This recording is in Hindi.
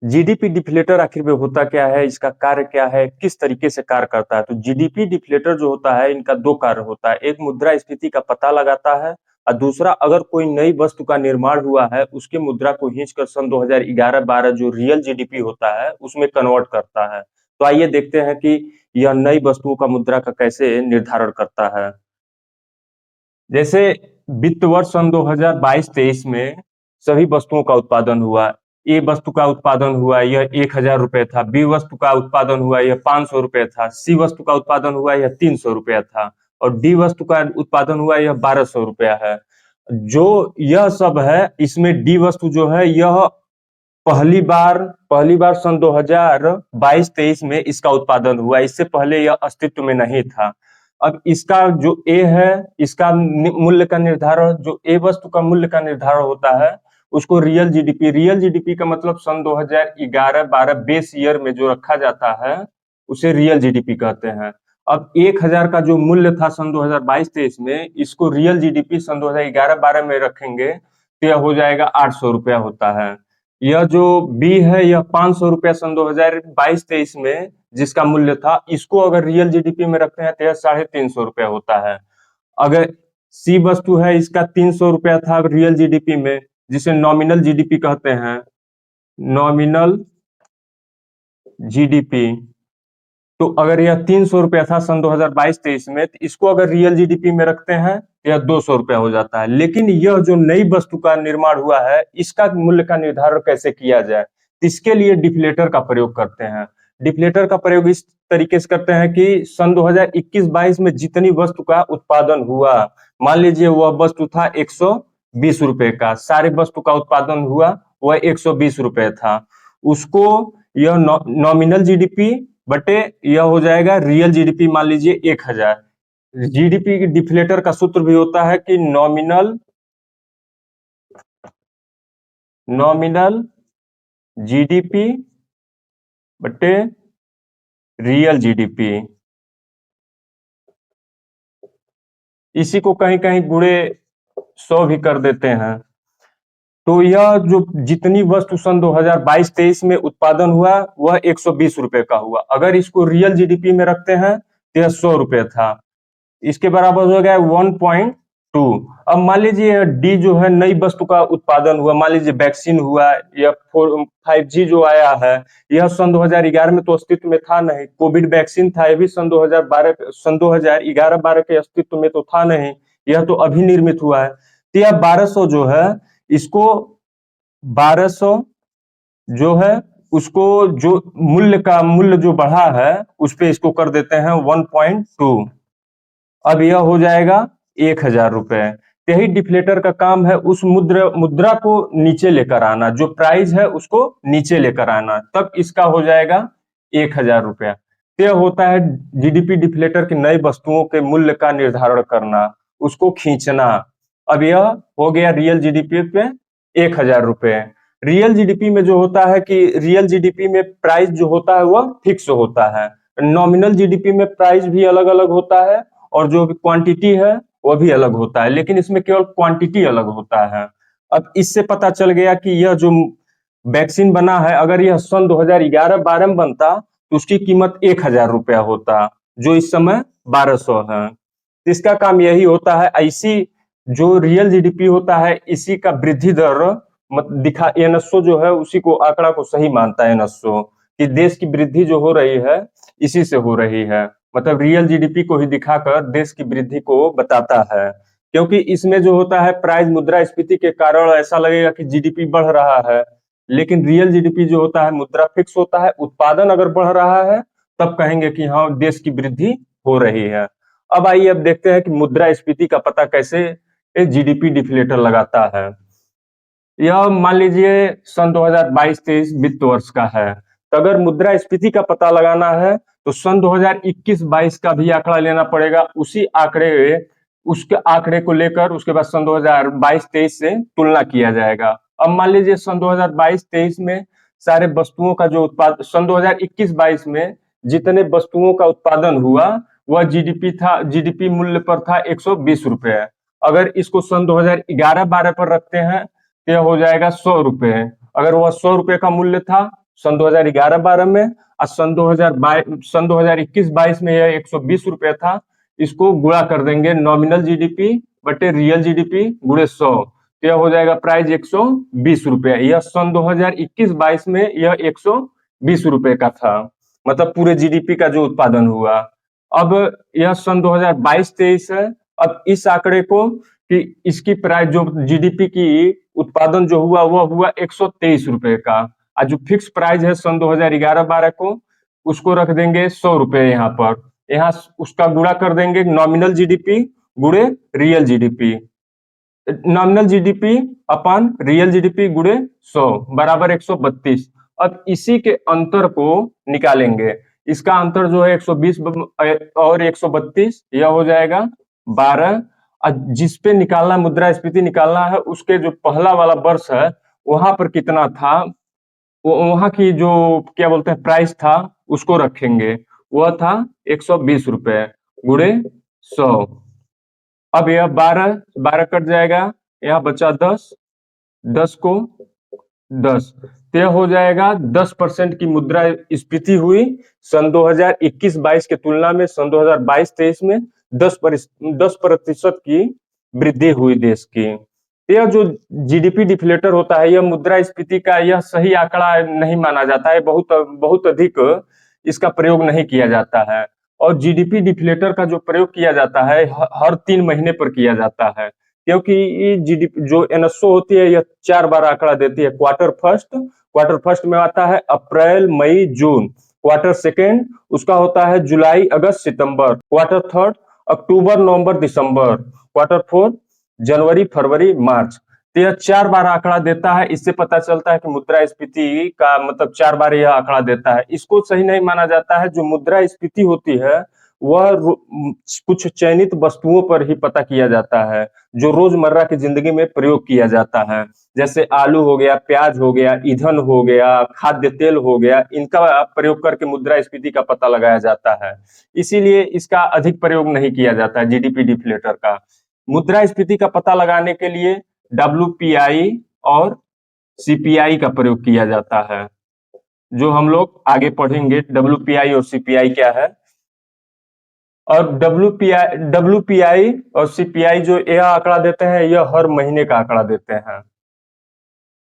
जीडीपी डिफ्लेटर आखिर में होता क्या है, इसका कार्य क्या है, किस तरीके से कार्य करता है? तो जीडीपी डिफ्लेटर जो होता है, इनका दो कार्य होता है। एक मुद्रास्फीति का पता लगाता है और दूसरा अगर कोई नई वस्तु का निर्माण हुआ है, उसके मुद्रा को खींचकर सन 2011-12 जो रियल जीडीपी होता है, उसमें कन्वर्ट करता है। तो आइए देखते हैं कि यह नई वस्तुओं का मुद्रा का कैसे निर्धारण करता है। जैसे वित्त वर्ष सन 2022-23 में सभी वस्तुओं का उत्पादन हुआ। ए वस्तु का उत्पादन हुआ, यह 1000 रुपए था। बी वस्तु का उत्पादन हुआ, यह 500 रुपए था। सी वस्तु का उत्पादन हुआ, यह 300 रुपया था और डी वस्तु का उत्पादन हुआ, यह 1200 रुपया है। जो यह सब है, इसमें डी वस्तु जो है, यह पहली बार सन 2022-23 में इसका उत्पादन हुआ। इससे पहले यह अस्तित्व में नहीं था। अब इसका जो ए है, इसका मूल्य का निर्धारण, जो ए वस्तु का मूल्य का निर्धारण होता है, उसको रियल जीडीपी का मतलब सन 2011-12 बेस ईयर में जो रखा जाता है, उसे रियल जीडीपी कहते हैं। अब 1000 का जो मूल्य था सन 2022-23 में, इसको रियल जीडीपी सन 2011-12 में रखेंगे तो यह हो जाएगा 800 रुपया होता है। यह जो बी है, यह 500 रुपया सन 2022-23 में जिसका मूल्य था, इसको अगर रियल जीडीपी में रखते हैं तो यह 350 रुपया होता है। अगर सी वस्तु है, इसका 300 रुपया था रियल जीडीपी में, जिसे नॉमिनल जीडीपी कहते हैं, नॉमिनल जीडीपी। तो अगर यह 300 रुपया था सन 2022-23 में, तो इसको अगर रियल जीडीपी में रखते हैं तो यह 200 रुपया हो जाता है। लेकिन यह जो नई वस्तु का निर्माण हुआ है, इसका मूल्य का निर्धारण कैसे किया जाए? इसके लिए डिफ्लेटर का प्रयोग करते हैं। डिफ्लेटर का प्रयोग इस तरीके से करते हैं कि सन 2021-22 में जितनी वस्तु का उत्पादन हुआ, मान लीजिए वह वस्तु था 120 रुपए का, सारे वस्तु का उत्पादन हुआ वह 120 रुपए था, उसको यह नॉमिनल जीडीपी बटे यह हो जाएगा रियल जीडीपी, मान लीजिए 1000। जीडीपी की डिफ्लेटर का सूत्र भी होता है कि नॉमिनल जीडीपी बटे रियल जीडीपी। इसी को कहीं कहीं गुणे 100 भी कर देते हैं। तो यह जो जितनी वस्तु सन 2022-23 में उत्पादन हुआ, वह 120 रुपए का हुआ। अगर इसको रियल जीडीपी में रखते हैं तो यह 100 रुपए था। इसके बराबर हो गया 1.2। अब मान लीजिए डी जो है, नई वस्तु का उत्पादन हुआ, मान लीजिए वैक्सीन हुआ या 5G जो आया है, यह सन 2011 में तो अस्तित्व में था नहीं। कोविड वैक्सीन था, यह भी सन 2011-12 के अस्तित्व में तो था नहीं, यह तो अभी निर्मित हुआ है। तो यह 1200 जो है, इसको 1200 जो है, उसको जो मूल्य जो बढ़ा है, उस पे इसको कर देते हैं 1.2। अब यह हो जाएगा 1000 रुपए। यही डिफ्लेटर का काम है, उस मुद्रा को नीचे लेकर आना, जो प्राइस है उसको नीचे लेकर आना, तब इसका हो जाएगा 1000 रुपया। यह होता है जीडीपी डिफ्लेटर की नई वस्तुओं के मूल्य का निर्धारण करना, उसको खींचना। अब यह हो गया रियल जीडीपी पे 1000 रुपए। रियल जीडीपी में जो होता है कि रियल जीडीपी में प्राइस जो होता है वह फिक्स होता है। नॉमिनल जीडीपी में प्राइस भी अलग अलग होता है और जो क्वांटिटी है वह भी अलग होता है, लेकिन इसमें केवल क्वांटिटी अलग होता है। अब इससे पता चल गया कि यह जो वैक्सीन बना है, अगर यह सन 2011-12 में बनता तो उसकी कीमत 1000 रुपया होता, जो इस समय 1200 है। इसका काम यही होता है, ऐसी जो रियल जीडीपी होता है, इसी का वृद्धि दर दिखा, एनएसओ जो है उसी को आंकड़ा को सही मानता है। एनएसओ कि देश की वृद्धि जो हो रही है, इसी से हो रही है, मतलब रियल जीडीपी को ही दिखाकर देश की वृद्धि को बताता है। क्योंकि इसमें जो होता है, प्राइस मुद्रास्फीति के कारण ऐसा लगेगा कि जीडीपी बढ़ रहा है, लेकिन रियल जीडीपी जो होता है मुद्रा फिक्स होता है। उत्पादन अगर बढ़ रहा है तब कहेंगे कि हाँ, देश की वृद्धि हो रही है। अब आइए अब देखते हैं कि मुद्रास्फीति का पता कैसे जीडीपी डिफ्लेटर लगाता है। यह मान लीजिए सन 2022-23 वित्त वर्ष का है, तो अगर मुद्रास्फीति का पता लगाना है तो सन 2021-22 का भी आंकड़ा लेना पड़ेगा। उसके आंकड़े को लेकर उसके बाद सन 2022-23 से तुलना किया जाएगा। अब मान लीजिए सन 2022-23 में सारे वस्तुओं का जो उत्पादन, सन 2021-22 में जितने वस्तुओं का उत्पादन हुआ वह जीडीपी मूल्य पर था 120 रुपए। अगर इसको सन 2011-12 पर रखते हैं तो यह हो जाएगा 100 रुपए। अगर वह 100 रुपए का मूल्य था, सन 2011-12 में, और सन 2021-22 में यह 120 रुपए था। इसको गुणा कर देंगे नॉमिनल जीडीपी बटे रियल जीडीपी गुणे 100, तो यह हो जाएगा प्राइस 120 रुपए। यह सन 2021-22 में यह 120 रुपए का था, मतलब पूरे जीडीपी का जो उत्पादन हुआ। अब यह सन 2022-23 है। अब इस आंकड़े को कि इसकी प्राइस जो जीडीपी की उत्पादन जो हुआ वह हुआ 123 रुपए का, और जो फिक्स प्राइस है सन 2011-12 को उसको रख देंगे 100 रुपए यहाँ पर। यहाँ उसका गुणा कर देंगे नॉमिनल जीडीपी गुणे रियल जीडीपी, नॉमिनल जीडीपी अपन रियल जीडीपी गुणे 100 बराबर 132। अब इसी के अंतर को निकालेंगे। इसका अंतर जो है 120 और 132, यह हो जाएगा 12। जिसपे निकालना मुद्रास्फीति निकालना है उसके जो पहला वाला वर्ष है वहां पर कितना था, वहां की जो क्या बोलते हैं प्राइस था उसको रखेंगे, वह था 120 रुपए गुणे 100। अब यह 12 कट जाएगा, यहाँ बचा 10, 10 को 10, तो यह हो जाएगा 10% की मुद्रास्फीति हुई सन 2021-22 के तुलना में। सन 2022-23 में 10% की वृद्धि हुई देश की। यह जो जीडीपी डिफ्लेटर होता है, यह मुद्रास्फीति का यह सही आंकड़ा नहीं माना जाता है, बहुत अधिक इसका प्रयोग नहीं किया जाता है। और जीडीपी डिफ्लेटर का जो प्रयोग किया जाता है हर 3 महीने पर किया जाता है, क्योंकि ये जीडीपी जो एनएसओ होती है यह 4 बार आंकड़ा देती है। क्वार्टर फर्स्ट में आता है अप्रैल मई जून, क्वार्टर सेकेंड उसका होता है जुलाई अगस्त सितंबर, क्वार्टर थर्ड अक्टूबर नवंबर दिसंबर, क्वार्टर फोर्थ जनवरी फरवरी मार्च। तो यह 4 बार आंकड़ा देता है। इससे पता चलता है कि मुद्रास्फीति का मतलब 4 बार यह आंकड़ा देता है। इसको सही नहीं माना जाता है। जो मुद्रास्फीति होती है वह कुछ चयनित वस्तुओं पर ही पता किया जाता है, जो रोजमर्रा की जिंदगी में प्रयोग किया जाता है, जैसे आलू हो गया, प्याज हो गया, ईंधन हो गया, खाद्य तेल हो गया, इनका प्रयोग करके मुद्रास्फीति का पता लगाया जाता है। इसीलिए इसका अधिक प्रयोग नहीं किया जाता है जीडीपी डिफ्लेटर का। मुद्रास्फीति का पता लगाने के लिए डब्ल्यूपीआई और सीपीआई का प्रयोग किया जाता है, जो हम लोग आगे पढ़ेंगे डब्ल्यूपीआई और सीपीआई क्या है। और डब्ल्यूपीआई और सीपीआई जो यह आंकड़ा देते हैं, यह हर महीने का आंकड़ा देते हैं।